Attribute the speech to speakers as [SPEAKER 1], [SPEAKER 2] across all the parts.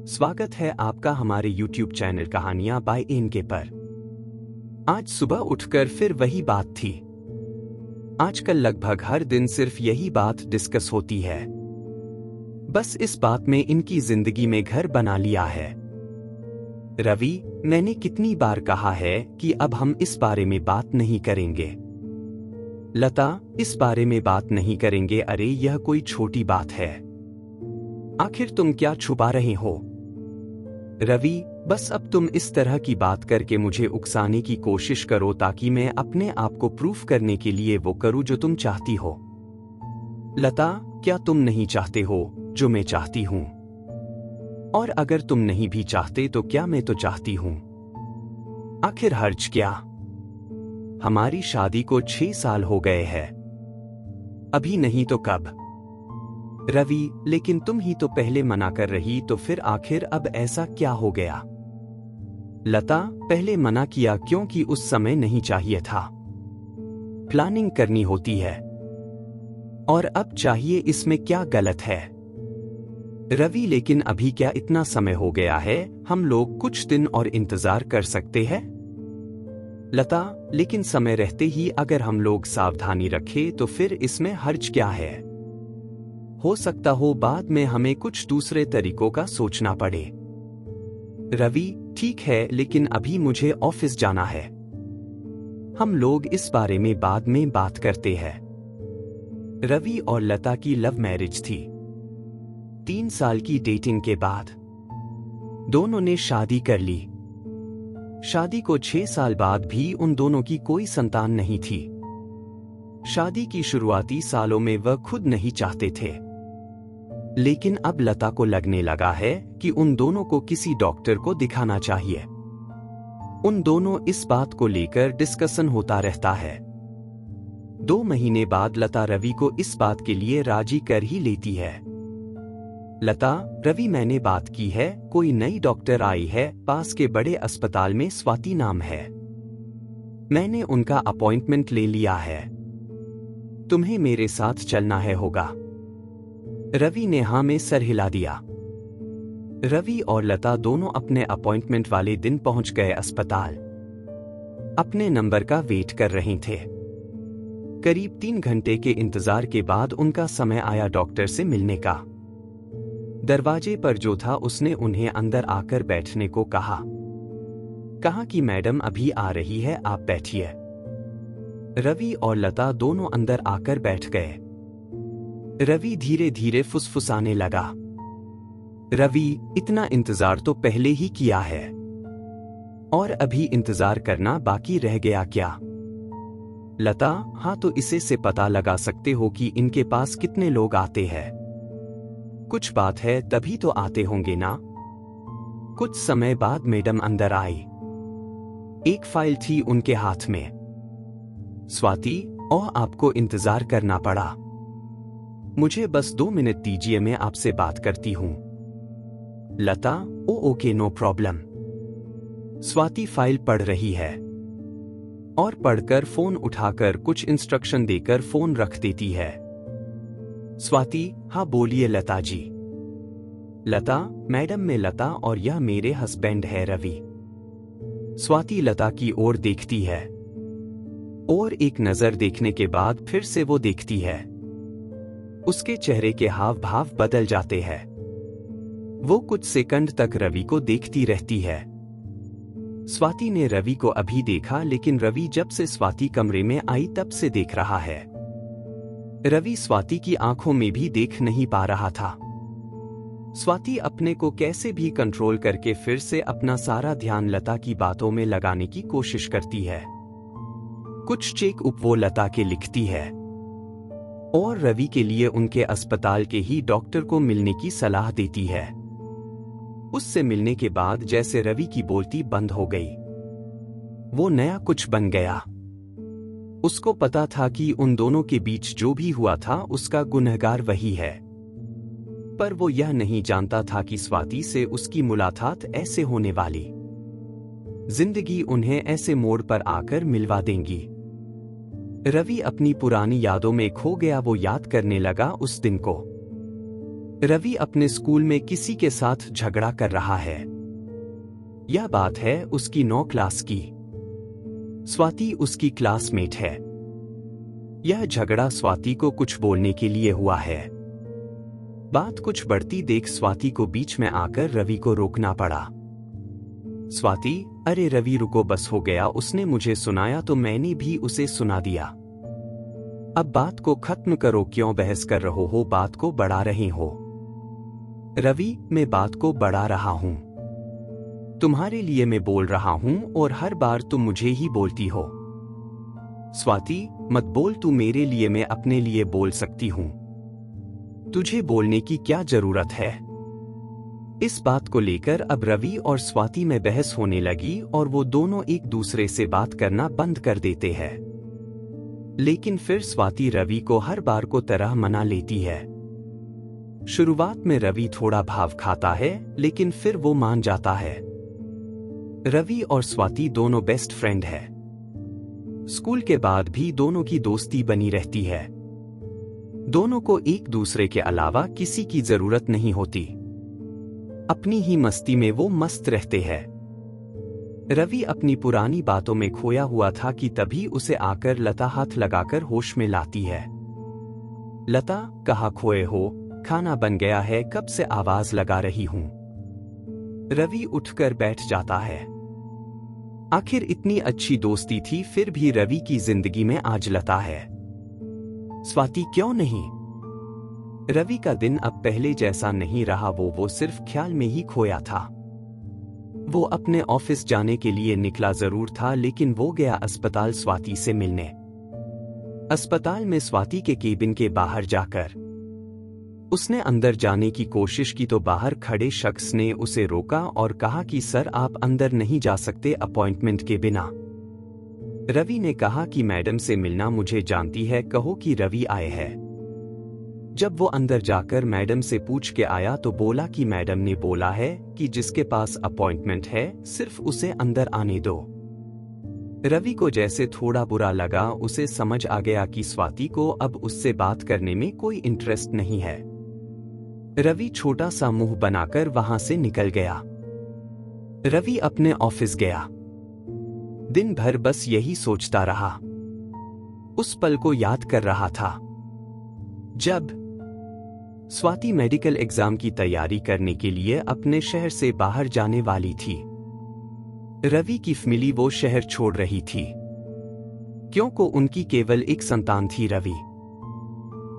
[SPEAKER 1] स्वागत है आपका हमारे YouTube चैनल कहानियां बाय एनके पर। आज सुबह उठकर फिर वही बात थी। आजकल लगभग हर दिन सिर्फ यही बात डिस्कस होती है। बस इस बात में इनकी जिंदगी में घर बना लिया है। रवि, मैंने कितनी बार कहा है कि अब हम इस बारे में बात नहीं करेंगे। लता, इस बारे में बात नहीं करेंगे। अरे यह कोई छोटी बात है। आखिर तुम क्या छुपा रहे हो? रवि, बस अब तुम इस तरह की बात करके मुझे उकसाने की कोशिश करो ताकि मैं अपने आप को प्रूफ करने के लिए वो करूं जो तुम चाहती हो। लता, क्या तुम नहीं चाहते हो जो मैं चाहती हूं? और अगर तुम नहीं भी चाहते तो क्या मैं तो चाहती हूं? आखिर हर्ज क्या? हमारी शादी को 6 साल हो गए हैं। अभी नहीं तो कब? रवि, लेकिन तुम ही तो पहले मना कर रही, तो फिर आखिर अब ऐसा क्या हो गया? लता, पहले मना किया क्योंकि उस समय नहीं चाहिए था। प्लानिंग करनी होती है। और अब चाहिए, इसमें क्या गलत है? रवि, लेकिन अभी क्या इतना समय हो गया है? हम लोग कुछ दिन और इंतजार कर सकते हैं। लता, लेकिन समय रहते ही अगर हम लोग सावधानी रखें तो फिर इसमें हर्ज क्या है? हो सकता हो बाद में हमें कुछ दूसरे तरीकों का सोचना पड़े। रवि, ठीक है, लेकिन अभी मुझे ऑफिस जाना है। हम लोग इस बारे में बाद में बात करते हैं। रवि और लता की लव मैरिज थी। 3 साल की डेटिंग के बाद दोनों ने शादी कर ली। शादी को 6 साल बाद भी उन दोनों की कोई संतान नहीं थी। शादी की शुरुआती सालों में वह खुद नहीं चाहते थे, लेकिन अब लता को लगने लगा है कि उन दोनों को किसी डॉक्टर को दिखाना चाहिए। उन दोनों इस बात को लेकर डिस्कशन होता रहता है। 2 महीने बाद लता रवि को इस बात के लिए राजी कर ही लेती है। लता, रवि, मैंने बात की है, कोई नई डॉक्टर आई है, पास के बड़े अस्पताल में, स्वाति नाम है। मैंने उनका अपॉइंटमेंट ले लिया है। तुम्हें मेरे साथ चलना है होगा। रवि ने हाँ में सर हिला दिया। रवि और लता दोनों अपने अपॉइंटमेंट वाले दिन पहुंच गए अस्पताल। अपने नंबर का वेट कर रहे थे। करीब 3 घंटे के इंतजार के बाद उनका समय आया डॉक्टर से मिलने का। दरवाजे पर जो था उसने उन्हें अंदर आकर बैठने को कहा कि मैडम अभी आ रही है, आप बैठिए। रवि और लता दोनों अंदर आकर बैठ गए। रवि धीरे धीरे फुसफुसाने लगा। रवि, इतना इंतजार तो पहले ही किया है, और अभी इंतजार करना बाकी रह गया क्या? लता, हाँ, तो इसे से पता लगा सकते हो कि इनके पास कितने लोग आते हैं। कुछ बात है तभी तो आते होंगे ना। कुछ समय बाद मैडम अंदर आई। एक फाइल थी उनके हाथ में। स्वाति, और आपको इंतजार करना पड़ा। मुझे बस 2 मिनट दीजिए, मैं आपसे बात करती हूं। Lata, okay, no problem. Swati file पढ़ रही है और पढ़कर फोन उठाकर कुछ इंस्ट्रक्शन देकर फोन रख देती है। स्वाति, हाँ बोलिए लता जी। लता, मैडम, मैं लता और यह मेरे हस्बैंड है रवि। स्वाति लता की ओर देखती है और एक नजर देखने के बाद फिर से वो देखती है। उसके चेहरे के हाव भाव बदल जाते हैं। वो कुछ सेकंड तक रवि को देखती रहती है। स्वाति ने रवि को अभी देखा, लेकिन रवि जब से स्वाति कमरे में आई तब से देख रहा है। रवि स्वाति की आंखों में भी देख नहीं पा रहा था। स्वाति अपने को कैसे भी कंट्रोल करके फिर से अपना सारा ध्यान लता की बातों में लगाने की कोशिश करती है। कुछ चेकअप वो लता के लिखती है और रवि के लिए उनके अस्पताल के ही डॉक्टर को मिलने की सलाह देती है। उससे मिलने के बाद जैसे रवि की बोलती बंद हो गई। वो नया कुछ बन गया। उसको पता था कि उन दोनों के बीच जो भी हुआ था उसका गुनहगार वही है, पर वो यह नहीं जानता था कि स्वाति से उसकी मुलाकात ऐसे होने वाली। जिंदगी उन्हें ऐसे मोड़ पर आकर मिलवा देंगी। रवि अपनी पुरानी यादों में खो गया। वो याद करने लगा उस दिन को। रवि अपने स्कूल में किसी के साथ झगड़ा कर रहा है। यह बात है उसकी 9 क्लास की। स्वाति उसकी क्लासमेट है। यह झगड़ा स्वाति को कुछ बोलने के लिए हुआ है। बात कुछ बढ़ती देख स्वाति को बीच में आकर रवि को रोकना पड़ा। स्वाति, अरे रवि रुको, बस हो गया, उसने मुझे सुनाया तो मैंने भी उसे सुना दिया। अब बात को खत्म करो, क्यों बहस कर रहे हो, बात को बढ़ा रहे हो। रवि, मैं बात को बढ़ा रहा हूं। तुम्हारे लिए मैं बोल रहा हूं और हर बार तुम मुझे ही बोलती हो। स्वाति, मत बोल तू मेरे लिए, मैं अपने लिए बोल सकती हूं। तुझे बोलने की क्या जरूरत है। इस बात को लेकर अब रवि और स्वाति में बहस होने लगी और वो दोनों एक दूसरे से बात करना बंद कर देते हैं। लेकिन फिर स्वाति रवि को हर बार को तरह मना लेती है। शुरुआत में रवि थोड़ा भाव खाता है, लेकिन फिर वो मान जाता है। रवि और स्वाति दोनों बेस्ट फ्रेंड है। स्कूल के बाद भी दोनों की दोस्ती बनी रहती है। दोनों को एक दूसरे के अलावा किसी की जरूरत नहीं होती। अपनी ही मस्ती में वो मस्त रहते हैं। रवि अपनी पुरानी बातों में खोया हुआ था कि तभी उसे आकर लता हाथ लगाकर होश में लाती है। लता, कहाँ खोए हो, खाना बन गया है, कब से आवाज लगा रही हूं। रवि उठकर बैठ जाता है। आखिर इतनी अच्छी दोस्ती थी, फिर भी रवि की जिंदगी में आज लता है। स्वाति क्यों नहीं। रवि का दिन अब पहले जैसा नहीं रहा। वो सिर्फ ख्याल में ही खोया था। वो अपने ऑफिस जाने के लिए निकला जरूर था, लेकिन वो गया अस्पताल स्वाति से मिलने। अस्पताल में स्वाति के केबिन के बाहर जाकर उसने अंदर जाने की कोशिश की तो बाहर खड़े शख्स ने उसे रोका और कहा कि सर, आप अंदर नहीं जा सकते अपॉइंटमेंट के बिना। रवि ने कहा कि मैडम से मिलना मुझे जानती है, कहो कि रवि आए हैं। जब वो अंदर जाकर मैडम से पूछ के आया तो बोला कि मैडम ने बोला है कि जिसके पास अपॉइंटमेंट है सिर्फ उसे अंदर आने दो। रवि को जैसे थोड़ा बुरा लगा। उसे समझ आ गया कि स्वाति को अब उससे बात करने में कोई इंटरेस्ट नहीं है। रवि छोटा सा मुंह बनाकर वहां से निकल गया। रवि अपने ऑफिस गया। दिन भर बस यही सोचता रहा। उस पल को याद कर रहा था जब स्वाति मेडिकल एग्जाम की तैयारी करने के लिए अपने शहर से बाहर जाने वाली थी। रवि की फैमिली वो शहर छोड़ रही थी, क्योंकि उनकी केवल एक संतान थी रवि।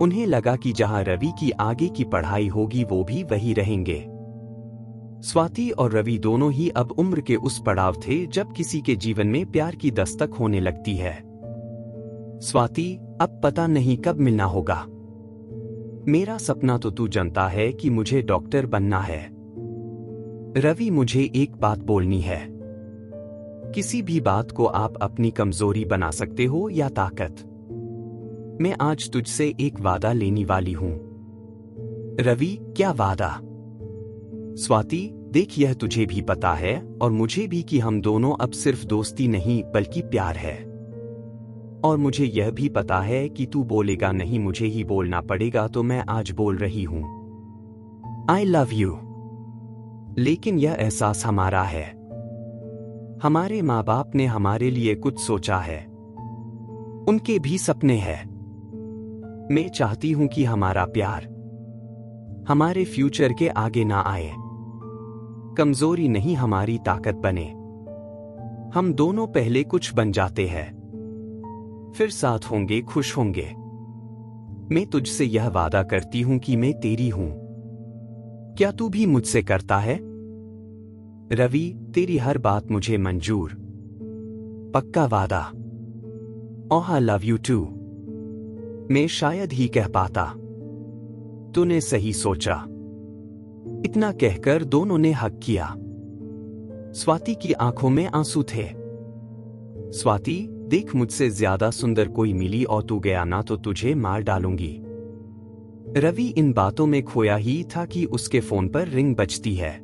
[SPEAKER 1] उन्हें लगा कि जहां रवि की आगे की पढ़ाई होगी वो भी वही रहेंगे। स्वाति और रवि दोनों ही अब उम्र के उस पड़ाव थे जब किसी के जीवन में प्यार की दस्तक होने लगती है। स्वाति, अब पता नहीं कब मिलना होगा। मेरा सपना तो तू जानता है कि मुझे डॉक्टर बनना है। रवि, मुझे एक बात बोलनी है। किसी भी बात को आप अपनी कमजोरी बना सकते हो या ताकत। मैं आज तुझसे एक वादा लेने वाली हूं। रवि, क्या वादा। स्वाति, देख, यह तुझे भी पता है और मुझे भी कि हम दोनों अब सिर्फ दोस्ती नहीं बल्कि प्यार है। और मुझे यह भी पता है कि तू बोलेगा नहीं, मुझे ही बोलना पड़ेगा, तो मैं आज बोल रही हूं। I love you. लेकिन यह एहसास हमारा है। हमारे माँ बाप ने हमारे लिए कुछ सोचा है। उनके भी सपने हैं। मैं चाहती हूं कि हमारा प्यार हमारे फ्यूचर के आगे ना आए, कमजोरी नहीं हमारी ताकत बने। हम दोनों पहले कुछ बन जाते हैं, फिर साथ होंगे, खुश होंगे। मैं तुझसे यह वादा करती हूं कि मैं तेरी हूं। क्या तू भी मुझसे करता है। रवि, तेरी हर बात मुझे मंजूर। पक्का वादा। ओह आई लव यू टू। मैं शायद ही कह पाता। तूने सही सोचा। इतना कहकर दोनों ने हक किया। स्वाति की आंखों में आंसू थे। स्वाति, देख, मुझसे ज्यादा सुंदर कोई मिली और तू गया ना तो तुझे मार डालूंगी। रवि इन बातों में खोया ही था कि उसके फोन पर रिंग बजती है।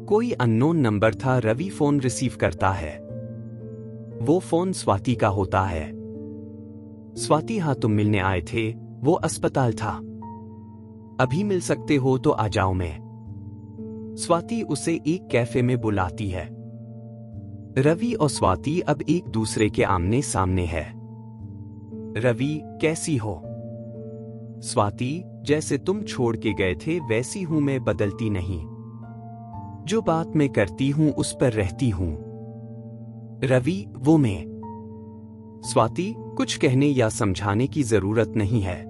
[SPEAKER 1] कोई अननोन नंबर था। रवि फोन रिसीव करता है। वो फोन स्वाति का होता है। स्वाति, हाँ, तुम मिलने आए थे। वो अस्पताल था। अभी मिल सकते हो तो आ जाओ। मैं स्वाति उसे एक कैफे में बुलाती है। रवि और स्वाति अब एक दूसरे के आमने सामने है। रवि, कैसी हो? स्वाति, जैसे तुम छोड़ के गए थे वैसी हूं मैं, बदलती नहीं। जो बात मैं करती हूं उस पर रहती हूं। रवि, वो मैं। स्वाति, कुछ कहने या समझाने की जरूरत नहीं है।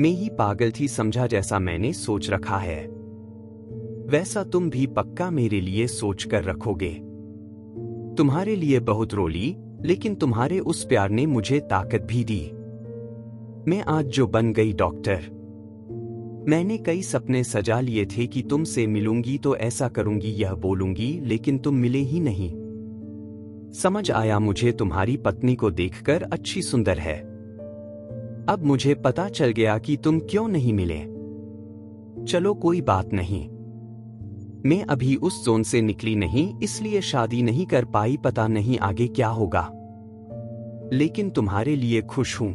[SPEAKER 1] मैं ही पागल थी समझा, जैसा मैंने सोच रखा है वैसा तुम भी पक्का मेरे लिए सोच कर रखोगे। तुम्हारे लिए बहुत रोली, लेकिन तुम्हारे उस प्यार ने मुझे ताकत भी दी। मैं आज जो बन गई डॉक्टर। मैंने कई सपने सजा लिए थे कि तुमसे मिलूंगी तो ऐसा करूंगी, यह बोलूंगी, लेकिन तुम मिले ही नहीं। समझ आया मुझे तुम्हारी पत्नी को देखकर अच्छी सुंदर है। अब मुझे पता चल गया कि तुम क्यों नहीं मिले। चलो कोई बात नहीं, मैं अभी उस जोन से निकली नहीं, इसलिए शादी नहीं कर पाई, पता नहीं आगे क्या होगा। लेकिन तुम्हारे लिए खुश हूं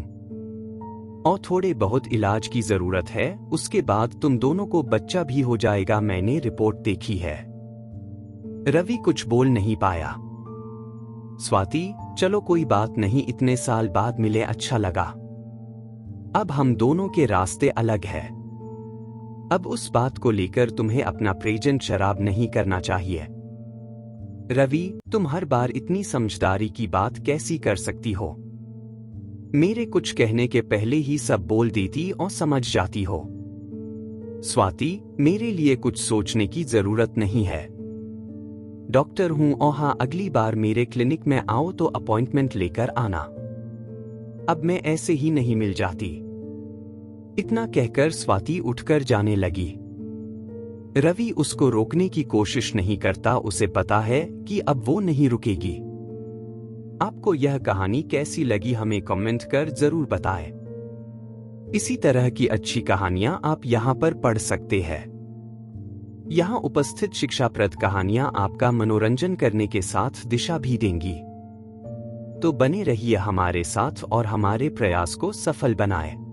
[SPEAKER 1] और थोड़े बहुत इलाज की जरूरत है, उसके बाद तुम दोनों को बच्चा भी हो जाएगा। मैंने रिपोर्ट देखी है। रवि कुछ बोल नहीं पाया। स्वाति, चलो कोई बात नहीं, इतने साल बाद मिले, अच्छा लगा। अब हम दोनों के रास्ते अलग हैं। अब उस बात को लेकर तुम्हें अपना प्रेजेंट शराब नहीं करना चाहिए। रवि, तुम हर बार इतनी समझदारी की बात कैसी कर सकती हो? मेरे कुछ कहने के पहले ही सब बोल देती और समझ जाती हो। स्वाति, मेरे लिए कुछ सोचने की जरूरत नहीं है। डॉक्टर हूं और हाँ, अगली बार मेरे क्लिनिक में आओ तो अपॉइंटमेंट लेकर आना। अब मैं ऐसे ही नहीं मिल जाती। इतना कहकर स्वाति उठकर जाने लगी। रवि उसको रोकने की कोशिश नहीं करता, उसे पता है कि अब वो नहीं रुकेगी। आपको यह कहानी कैसी लगी हमें कमेंट कर जरूर बताएं। इसी तरह की अच्छी कहानियां आप यहां पर पढ़ सकते हैं। यहां उपस्थित शिक्षाप्रद कहानियां आपका मनोरंजन करने के साथ दिशा भी देंगी। तो बने रहिए हमारे साथ और हमारे प्रयास को सफल बनाएं।